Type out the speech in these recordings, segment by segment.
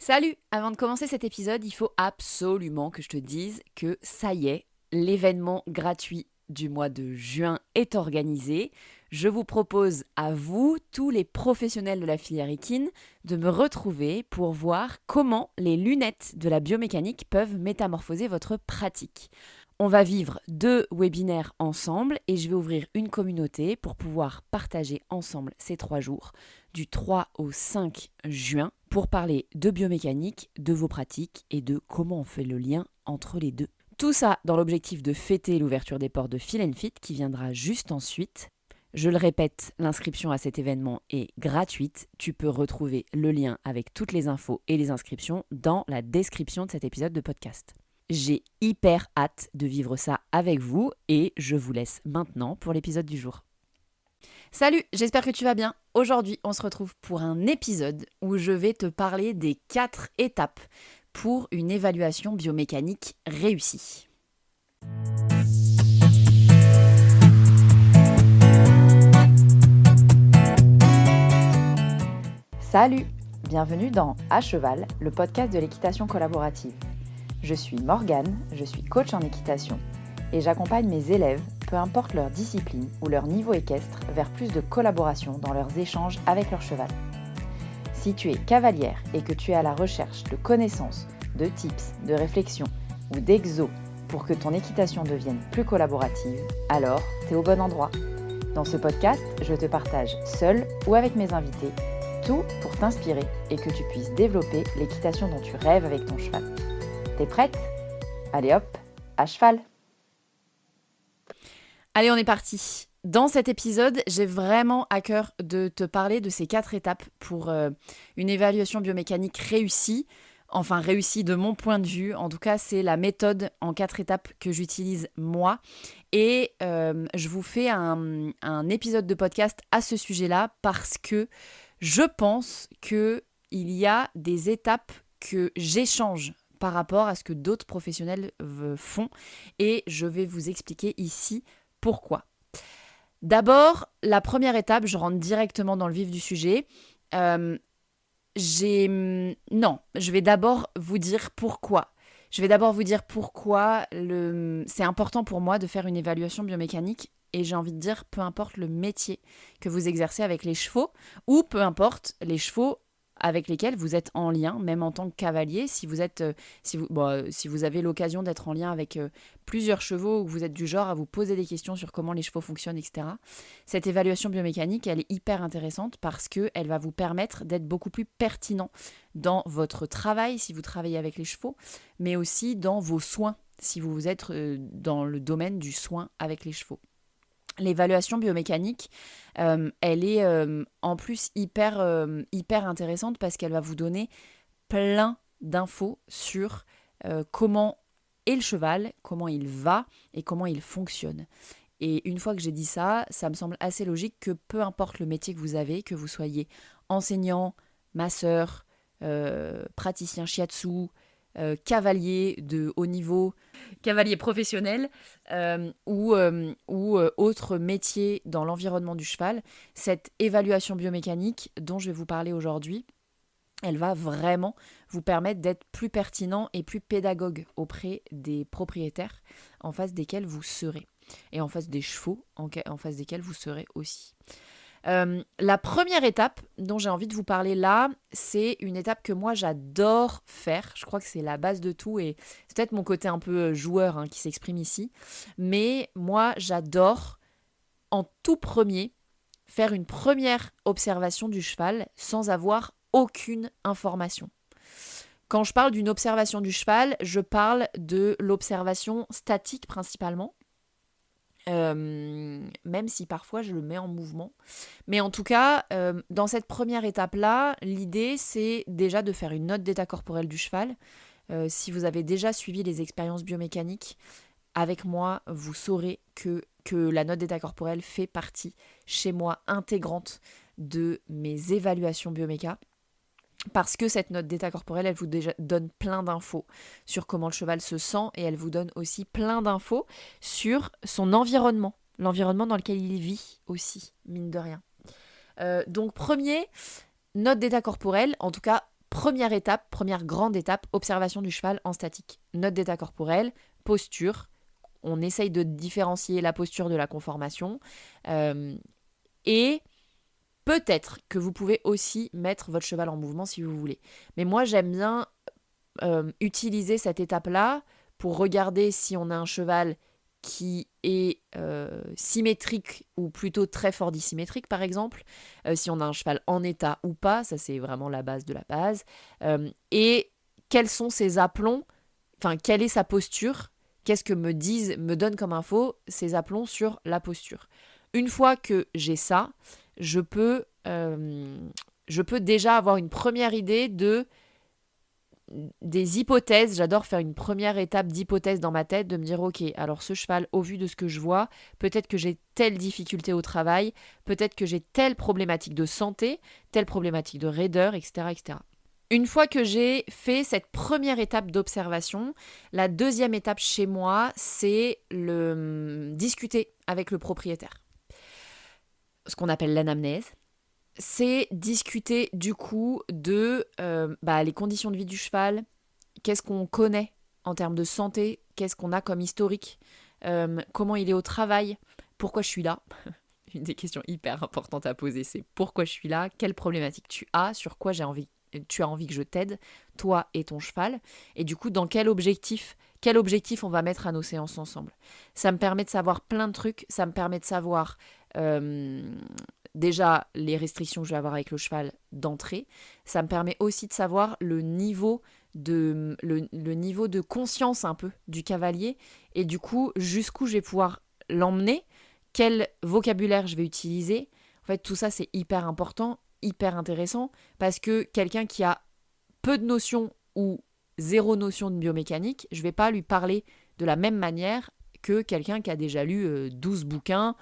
Salut! Avant de commencer cet épisode, il faut absolument que je te dise que ça y est, l'événement gratuit du mois de juin est organisé. Je vous propose à vous, tous les professionnels de la filière équine, de me retrouver pour voir comment les lunettes de la biomécanique peuvent métamorphoser votre pratique. On va vivre 2 webinaires ensemble et je vais ouvrir une communauté pour pouvoir partager ensemble ces 3 jours du 3 au 5 juin pour parler de biomécanique, de vos pratiques et de comment on fait le lien entre les deux. Tout ça dans l'objectif de fêter l'ouverture des portes de Feel & Fit qui viendra juste ensuite. Je le répète, l'inscription à cet événement est gratuite. Tu peux retrouver le lien avec toutes les infos et les inscriptions dans la description de cet épisode de podcast. J'ai hyper hâte de vivre ça avec vous et je vous laisse maintenant pour l'épisode du jour. Salut, j'espère que tu vas bien. Aujourd'hui, on se retrouve pour un épisode où je vais te parler des 4 étapes pour une évaluation biomécanique réussie. Salut, bienvenue dans À Cheval, le podcast de l'équitation collaborative. Je suis Morgane, je suis coach en équitation et j'accompagne mes élèves, peu importe leur discipline ou leur niveau équestre, vers plus de collaboration dans leurs échanges avec leur cheval. Si tu es cavalière et que tu es à la recherche de connaissances, de tips, de réflexions ou d'exos pour que ton équitation devienne plus collaborative, alors tu es au bon endroit. Dans ce podcast, je te partage seule ou avec mes invités tout pour t'inspirer et que tu puisses développer l'équitation dont tu rêves avec ton cheval. T'es prête ? Allez hop, à cheval ! Allez, on est parti. Dans cet épisode, j'ai vraiment à cœur de te parler de ces 4 étapes pour une évaluation biomécanique réussie. Enfin, réussie de mon point de vue. En tout cas, c'est la méthode en 4 étapes que j'utilise moi. Et je vous fais un épisode de podcast à ce sujet-là parce que je pense qu'il y a des étapes que j'échange par rapport à ce que d'autres professionnels font. Et je vais vous expliquer ici pourquoi. D'abord, la première étape, je rentre directement dans le vif du sujet. Je vais d'abord vous dire pourquoi. Je vais d'abord vous dire pourquoi c'est important pour moi de faire une évaluation biomécanique et j'ai envie de dire peu importe le métier que vous exercez avec les chevaux ou peu importe les chevaux avec lesquels vous êtes en lien, même en tant que cavalier, si vous avez l'occasion d'être en lien avec plusieurs chevaux ou que vous êtes du genre à vous poser des questions sur comment les chevaux fonctionnent, etc. Cette évaluation biomécanique, elle est hyper intéressante parce qu'elle va vous permettre d'être beaucoup plus pertinent dans votre travail, si vous travaillez avec les chevaux, mais aussi dans vos soins, si vous êtes dans le domaine du soin avec les chevaux. L'évaluation biomécanique, elle est en plus hyper intéressante parce qu'elle va vous donner plein d'infos sur comment est le cheval, comment il va et comment il fonctionne. Et une fois que j'ai dit ça, ça me semble assez logique que peu importe le métier que vous avez, que vous soyez enseignant, masseur, praticien shiatsu, cavalier de haut niveau, cavalier professionnel ou autre métier dans l'environnement du cheval, cette évaluation biomécanique dont je vais vous parler aujourd'hui, elle va vraiment vous permettre d'être plus pertinent et plus pédagogue auprès des propriétaires en face desquels vous serez et en face des chevaux en face desquels vous serez aussi. La première étape dont j'ai envie de vous parler là, c'est une étape que moi j'adore faire. Je crois que c'est la base de tout et c'est peut-être mon côté un peu joueur qui s'exprime ici. Mais moi j'adore en tout premier faire une première observation du cheval sans avoir aucune information. Quand je parle d'une observation du cheval, je parle de l'observation statique principalement. Même si parfois je le mets en mouvement. Mais en tout cas, dans cette première étape-là, l'idée c'est déjà de faire une note d'état corporel du cheval. Si vous avez déjà suivi les expériences biomécaniques avec moi, vous saurez que la note d'état corporel fait partie chez moi intégrante de mes évaluations bioméca. Parce que cette note d'état corporel, elle vous donne plein d'infos sur comment le cheval se sent et elle vous donne aussi plein d'infos sur son environnement, l'environnement dans lequel il vit aussi, mine de rien. Donc premier, note d'état corporel, en tout cas Première étape, première grande étape, observation du cheval en statique. Note d'état corporel, posture. On essaye de différencier la posture de la conformation. Et peut-être que vous pouvez aussi mettre votre cheval en mouvement si vous voulez. Mais moi, j'aime bien utiliser cette étape-là pour regarder si on a un cheval qui est symétrique ou plutôt très fort dissymétrique par exemple, si on a un cheval en état ou pas, ça c'est vraiment la base de la base, et quels sont ses aplombs, enfin quelle est sa posture, qu'est-ce que me donnent comme info ces aplombs sur la posture. Une fois que j'ai ça, je peux déjà avoir une première idée des hypothèses. J'adore faire une première étape d'hypothèse dans ma tête, de me dire ok, alors ce cheval, au vu de ce que je vois, peut-être que j'ai telle difficulté au travail, peut-être que j'ai telle problématique de santé, telle problématique de raideur, etc., etc. Une fois que j'ai fait cette première étape d'observation, la deuxième étape chez moi, c'est discuter avec le propriétaire. Ce qu'on appelle l'anamnèse. C'est discuter du coup de les conditions de vie du cheval, qu'est-ce qu'on connaît en termes de santé, qu'est-ce qu'on a comme historique, comment il est au travail, pourquoi je suis là. Une des questions hyper importantes à poser, c'est pourquoi je suis là, quelle problématique tu as, sur quoi tu as envie que je t'aide, toi et ton cheval, et du coup dans quel objectif on va mettre à nos séances ensemble. Ça me permet de savoir plein de trucs, ça me permet de savoir déjà les restrictions que je vais avoir avec le cheval d'entrée, ça me permet aussi de savoir le niveau de conscience un peu du cavalier, et du coup jusqu'où je vais pouvoir l'emmener, quel vocabulaire je vais utiliser. En fait tout ça c'est hyper important, hyper intéressant, parce que quelqu'un qui a peu de notions ou zéro notion de biomécanique, je vais pas lui parler de la même manière que quelqu'un qui a déjà lu 12 bouquins,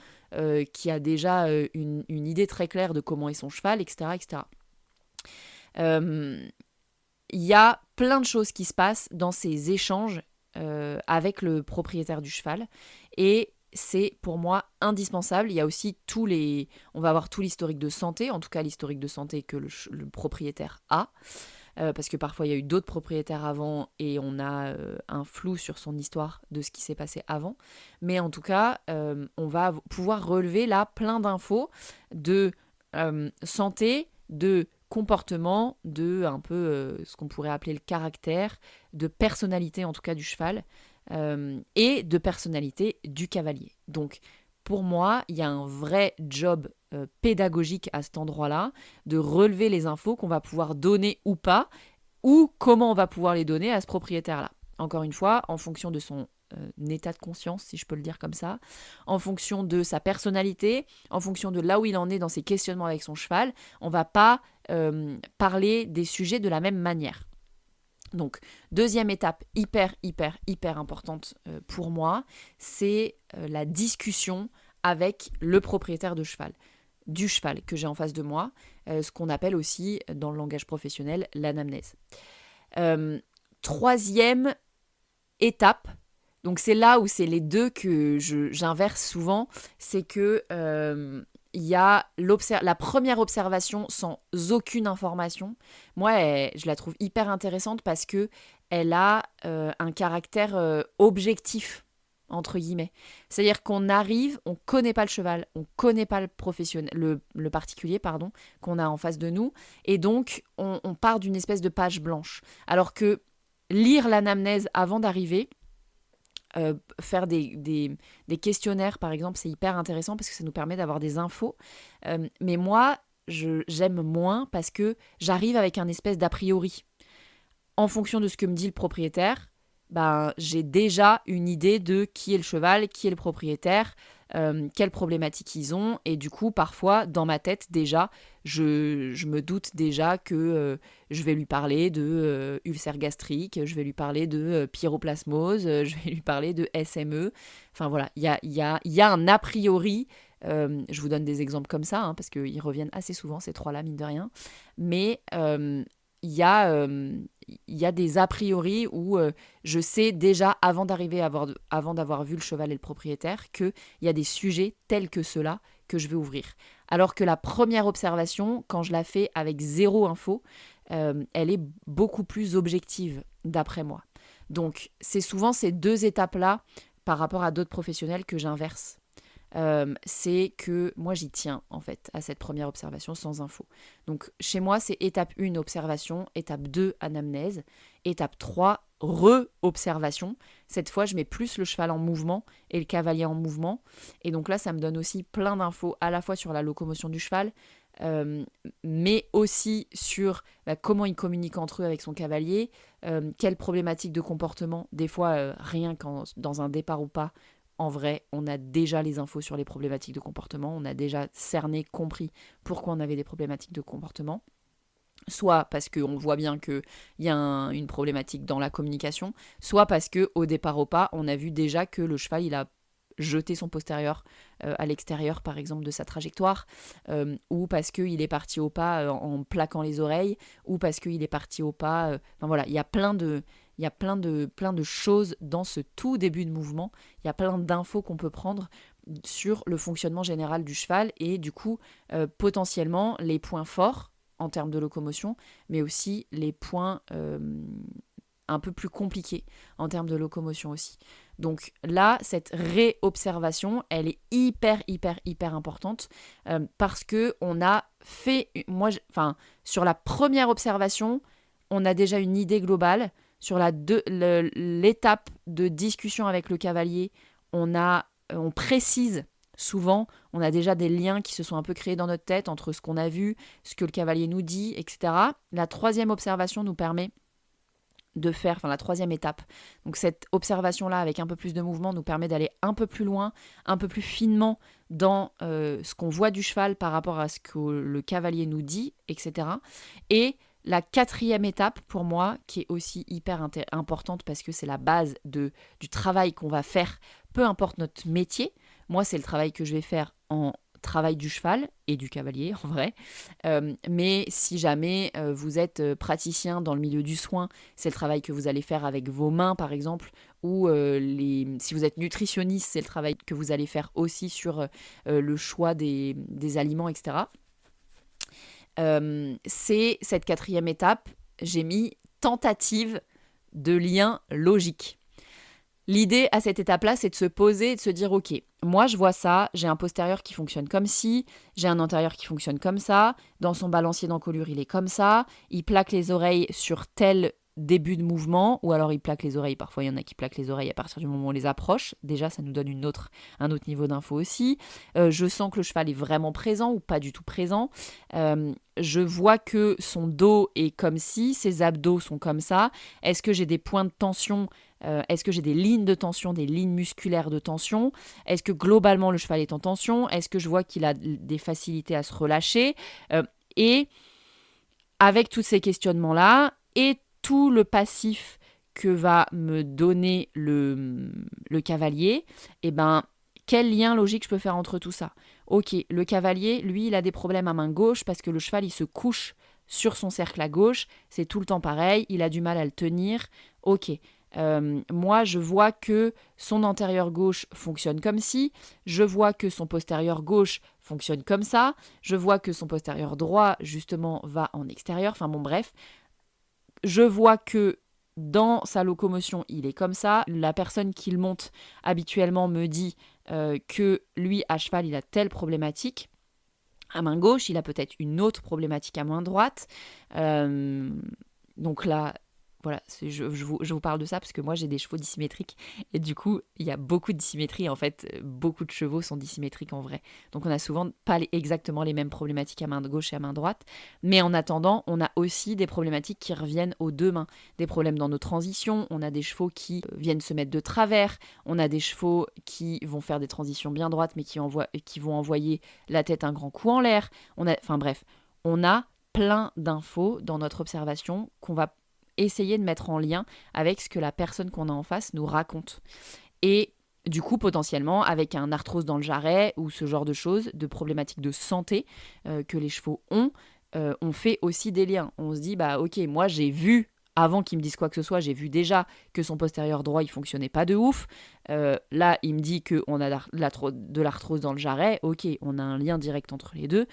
qui a déjà une idée très claire de comment est son cheval, etc. etc. Il y a plein de choses qui se passent dans ces échanges avec le propriétaire du cheval, et c'est pour moi indispensable. Il y a aussi on va avoir tout l'historique de santé, en tout cas l'historique de santé que le propriétaire a, parce que parfois il y a eu d'autres propriétaires avant et on a un flou sur son histoire de ce qui s'est passé avant. Mais en tout cas, on va pouvoir relever là plein d'infos de santé, de comportement, de un peu ce qu'on pourrait appeler le caractère, de personnalité en tout cas du cheval, et de personnalité du cavalier. Donc pour moi, il y a un vrai job pédagogique à cet endroit-là, de relever les infos qu'on va pouvoir donner ou pas, ou comment on va pouvoir les donner à ce propriétaire-là. Encore une fois, en fonction de son état de conscience, si je peux le dire comme ça, en fonction de sa personnalité, en fonction de là où il en est dans ses questionnements avec son cheval, on va pas parler des sujets de la même manière. Donc, deuxième étape hyper importante pour moi, c'est la discussion avec le propriétaire du cheval que j'ai en face de moi, ce qu'on appelle aussi dans le langage professionnel l'anamnèse. Troisième étape, donc c'est là où c'est les deux que j'inverse souvent, c'est que il y a la première observation sans aucune information. Moi, je la trouve hyper intéressante parce que elle a un caractère objectif, entre guillemets. C'est-à-dire qu'on arrive, on connaît pas le cheval, on connaît pas le professionnel, le particulier, pardon, qu'on a en face de nous, et donc on part d'une espèce de page blanche. Alors que lire l'anamnèse avant d'arriver, faire des questionnaires par exemple, c'est hyper intéressant parce que ça nous permet d'avoir des infos, mais moi j'aime moins parce que j'arrive avec un espèce d'a priori en fonction de ce que me dit le propriétaire. J'ai déjà une idée de qui est le cheval, qui est le propriétaire, quelles problématiques ils ont, et du coup parfois dans ma tête déjà je me doute déjà que je vais lui parler de ulcère gastrique, je vais lui parler de pyroplasmose, je vais lui parler de SME. Enfin voilà, il y a un a priori, je vous donne des exemples comme ça parce qu'ils reviennent assez souvent ces trois-là mine de rien, mais il y a des a priori où je sais déjà, avant d'avoir vu le cheval et le propriétaire, qu'il y a des sujets tels que ceux-là que je vais ouvrir. Alors que la première observation, quand je la fais avec zéro info, elle est beaucoup plus objective, d'après moi. Donc, c'est souvent ces deux étapes-là, par rapport à d'autres professionnels, que j'inverse. C'est que moi, j'y tiens, en fait, à cette première observation sans info. Donc, chez moi, c'est étape 1, observation, étape 2, anamnèse, étape 3, re-observation. Cette fois, je mets plus le cheval en mouvement et le cavalier en mouvement. Et donc là, ça me donne aussi plein d'infos, à la fois sur la locomotion du cheval, mais aussi sur comment il communique entre eux avec son cavalier, quelles problématiques de comportement, des fois rien qu'en dans un départ ou pas, en vrai, on a déjà les infos sur les problématiques de comportement, on a déjà cerné, compris pourquoi on avait des problématiques de comportement, soit parce qu'on voit bien qu'il y a une problématique dans la communication, soit parce qu'au départ au pas, on a vu déjà que le cheval, il a jeter son postérieur à l'extérieur, par exemple, de sa trajectoire, ou parce qu'il est parti au pas en plaquant les oreilles, ou parce qu'il est parti au pas... Enfin voilà, il y a plein de choses dans ce tout début de mouvement. Il y a plein d'infos qu'on peut prendre sur le fonctionnement général du cheval et du coup, potentiellement, les points forts en termes de locomotion, mais aussi les points un peu plus compliqués en termes de locomotion aussi. Donc là, cette réobservation, elle est hyper importante parce que on a fait, sur la première observation, on a déjà une idée globale. Sur l'étape de discussion avec le cavalier, on précise souvent, on a déjà des liens qui se sont un peu créés dans notre tête entre ce qu'on a vu, ce que le cavalier nous dit, etc. La troisième observation nous permet de faire, la troisième étape. Donc cette observation-là, avec un peu plus de mouvement, nous permet d'aller un peu plus loin, un peu plus finement dans ce qu'on voit du cheval par rapport à ce que le cavalier nous dit, etc. Et la quatrième étape, pour moi, qui est aussi hyper importante parce que c'est la base du travail qu'on va faire, peu importe notre métier. Moi, c'est le travail que je vais faire en travail du cheval et du cavalier en vrai, mais si jamais vous êtes praticien dans le milieu du soin, c'est le travail que vous allez faire avec vos mains par exemple, ou si vous êtes nutritionniste, c'est le travail que vous allez faire aussi sur le choix des aliments, etc. C'est cette quatrième étape, j'ai mis tentative de lien logique. L'idée à cette étape-là, c'est de se poser et de se dire « Ok, moi je vois ça, j'ai un postérieur qui fonctionne comme ci, j'ai un antérieur qui fonctionne comme ça, dans son balancier d'encolure il est comme ça, il plaque les oreilles sur tel début de mouvement, ou alors il plaque les oreilles, parfois il y en a qui plaquent les oreilles à partir du moment où on les approche, déjà ça nous donne un autre niveau d'info aussi, je sens que le cheval est vraiment présent ou pas du tout présent, je vois que son dos est comme ci, ses abdos sont comme ça, est-ce que j'ai des points de tension, est-ce que j'ai des lignes de tension, des lignes musculaires de tension, est-ce que globalement le cheval est en tension, est-ce que je vois qu'il a des facilités à se relâcher, et avec tous ces questionnements-là, et tout le passif que va me donner le cavalier, quel lien logique je peux faire entre tout ça ? Ok, le cavalier, lui, il a des problèmes à main gauche parce que le cheval, il se couche sur son cercle à gauche, c'est tout le temps pareil, il a du mal à le tenir, ok. Moi, je vois que son antérieur gauche fonctionne comme ci, je vois que son postérieur gauche fonctionne comme ça, je vois que son postérieur droit, justement, va en extérieur, bref. Je vois que dans sa locomotion, il est comme ça. La personne qui le monte habituellement me dit que lui, à cheval, il a telle problématique. À main gauche, il a peut-être une autre problématique à main droite. Donc là, voilà, je vous parle de ça parce que moi, j'ai des chevaux dissymétriques. Et du coup, il y a beaucoup de dissymétrie. En fait, beaucoup de chevaux sont dissymétriques en vrai. Donc on n'a souvent pas exactement les mêmes problématiques à main gauche et à main droite. Mais en attendant, on a aussi des problématiques qui reviennent aux deux mains. Des problèmes dans nos transitions. On a des chevaux qui viennent se mettre de travers. On a des chevaux qui vont faire des transitions bien droites mais qui vont envoyer la tête un grand coup en l'air. On a plein d'infos dans notre observation qu'on va essayer de mettre en lien avec ce que la personne qu'on a en face nous raconte. Et du coup, potentiellement, avec un arthrose dans le jarret ou ce genre de choses, de problématiques de santé que les chevaux ont, on fait aussi des liens. On se dit, ok, moi j'ai vu, avant qu'il me dise quoi que ce soit, j'ai vu déjà que son postérieur droit, il fonctionnait pas de ouf. Là, il me dit qu'on a de l'arthrose dans le jarret. Ok, on a un lien direct entre les deux.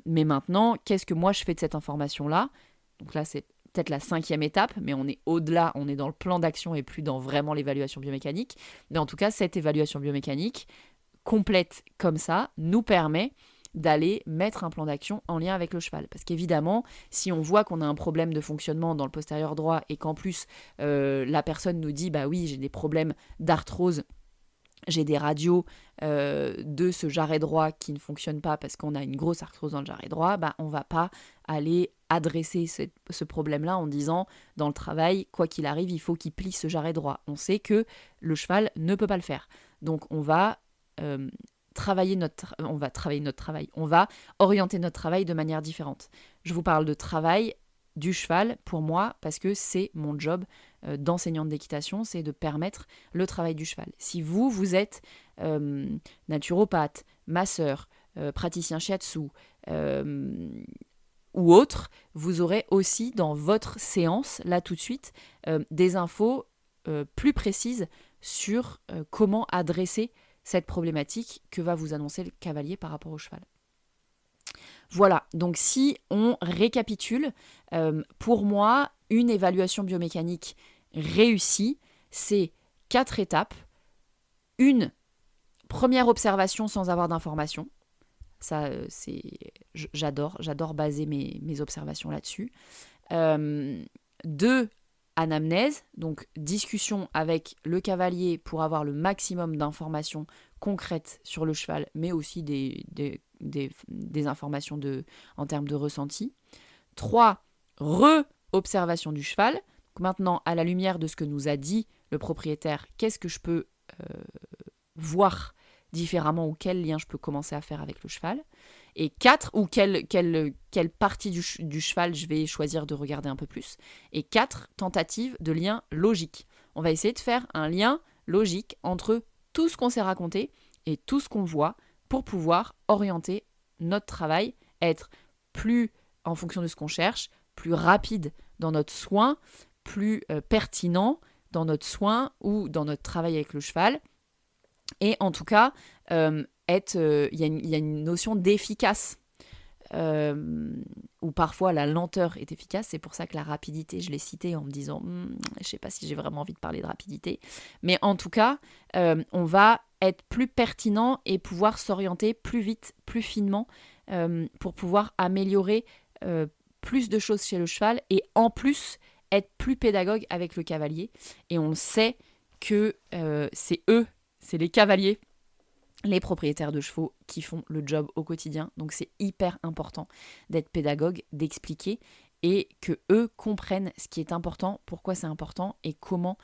Mais maintenant, qu'est-ce que moi je fais de cette information-là ? Donc là, c'est peut-être la 5e étape, mais on est au-delà, on est dans le plan d'action et plus dans vraiment l'évaluation biomécanique. Mais en tout cas, cette évaluation biomécanique complète comme ça nous permet d'aller mettre un plan d'action en lien avec le cheval. Parce qu'évidemment, si on voit qu'on a un problème de fonctionnement dans le postérieur droit et qu'en plus, la personne nous dit « bah oui, j'ai des problèmes d'arthrose », j'ai des radios de ce jarret droit qui ne fonctionnent pas parce qu'on a une grosse arthrose dans le jarret droit, on ne va pas aller adresser ce problème-là en disant dans le travail, quoi qu'il arrive, il faut qu'il plie ce jarret droit. On sait que le cheval ne peut pas le faire. Donc on va travailler notre travail, on va orienter notre travail de manière différente. Je vous parle de travail du cheval pour moi parce que c'est mon job d'enseignante d'équitation, c'est de permettre le travail du cheval. Si vous êtes naturopathe, masseur, praticien shiatsu ou autre, vous aurez aussi dans votre séance, là tout de suite, des infos plus précises sur comment adresser cette problématique que va vous annoncer le cavalier par rapport au cheval. Voilà, donc si on récapitule, pour moi, une évaluation biomécanique réussie, c'est 4 étapes. Une première observation sans avoir d'informations. Ça, j'adore baser mes observations là-dessus. 2, anamnèse, donc discussion avec le cavalier pour avoir le maximum d'informations concrètes sur le cheval, mais aussi des informations en termes de ressenti. 3, re-observation du cheval. Donc maintenant, à la lumière de ce que nous a dit le propriétaire, qu'est-ce que je peux voir différemment ou quel lien je peux commencer à faire avec le cheval. Et 4, ou quelle partie du cheval je vais choisir de regarder un peu plus. Et 4, tentatives de lien logique. On va essayer de faire un lien logique entre tout ce qu'on s'est raconté et tout ce qu'on voit pour pouvoir orienter notre travail, être plus en fonction de ce qu'on cherche, plus rapide dans notre soin, plus pertinent dans notre soin ou dans notre travail avec le cheval. Et en tout cas, il y a une notion d'efficace, où parfois la lenteur est efficace. C'est pour ça que la rapidité, je l'ai citée en me disant je ne sais pas si j'ai vraiment envie de parler de rapidité. Mais en tout cas, on va être plus pertinent et pouvoir s'orienter plus vite, plus finement, pour pouvoir améliorer plus de choses chez le cheval et en plus être plus pédagogue avec le cavalier. Et on sait que c'est les cavaliers, les propriétaires de chevaux qui font le job au quotidien. Donc c'est hyper important d'être pédagogue, d'expliquer et que eux comprennent ce qui est important, pourquoi c'est important et comment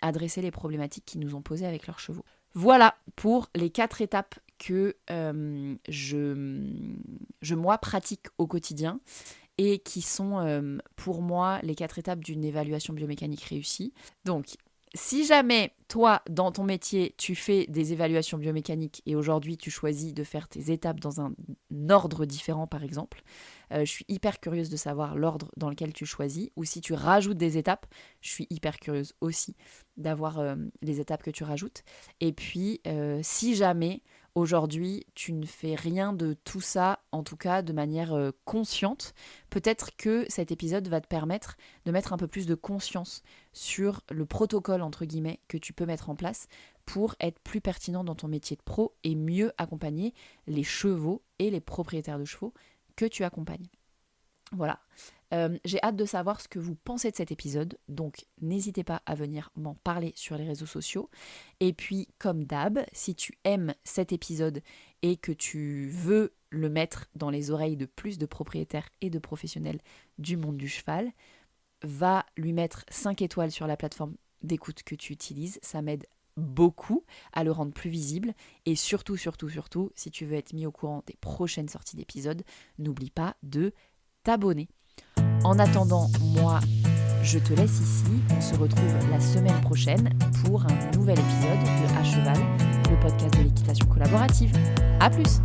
adresser les problématiques qu'ils nous ont posées avec leurs chevaux. Voilà pour les 4 étapes que moi pratique au quotidien et qui sont pour moi les 4 étapes d'une évaluation biomécanique réussie. Donc si jamais, toi, dans ton métier, tu fais des évaluations biomécaniques et aujourd'hui, tu choisis de faire tes étapes dans un ordre différent, par exemple, je suis hyper curieuse de savoir l'ordre dans lequel tu choisis. Ou si tu rajoutes des étapes, je suis hyper curieuse aussi d'avoir les étapes que tu rajoutes. Et puis, si jamais, aujourd'hui, tu ne fais rien de tout ça, en tout cas de manière consciente, peut-être que cet épisode va te permettre de mettre un peu plus de conscience sur le protocole, entre guillemets, que tu peux mettre en place pour être plus pertinent dans ton métier de pro et mieux accompagner les chevaux et les propriétaires de chevaux que tu accompagnes. Voilà. J'ai hâte de savoir ce que vous pensez de cet épisode, donc n'hésitez pas à venir m'en parler sur les réseaux sociaux. Et puis, comme d'hab, si tu aimes cet épisode et que tu veux le mettre dans les oreilles de plus de propriétaires et de professionnels du monde du cheval, va lui mettre 5 étoiles sur la plateforme d'écoute que tu utilises. Ça m'aide beaucoup à le rendre plus visible. Et surtout, si tu veux être mis au courant des prochaines sorties d'épisodes, n'oublie pas de t'abonner. En attendant, moi, je te laisse ici. On se retrouve la semaine prochaine pour un nouvel épisode de À Cheval, le podcast de l'équitation collaborative. À plus!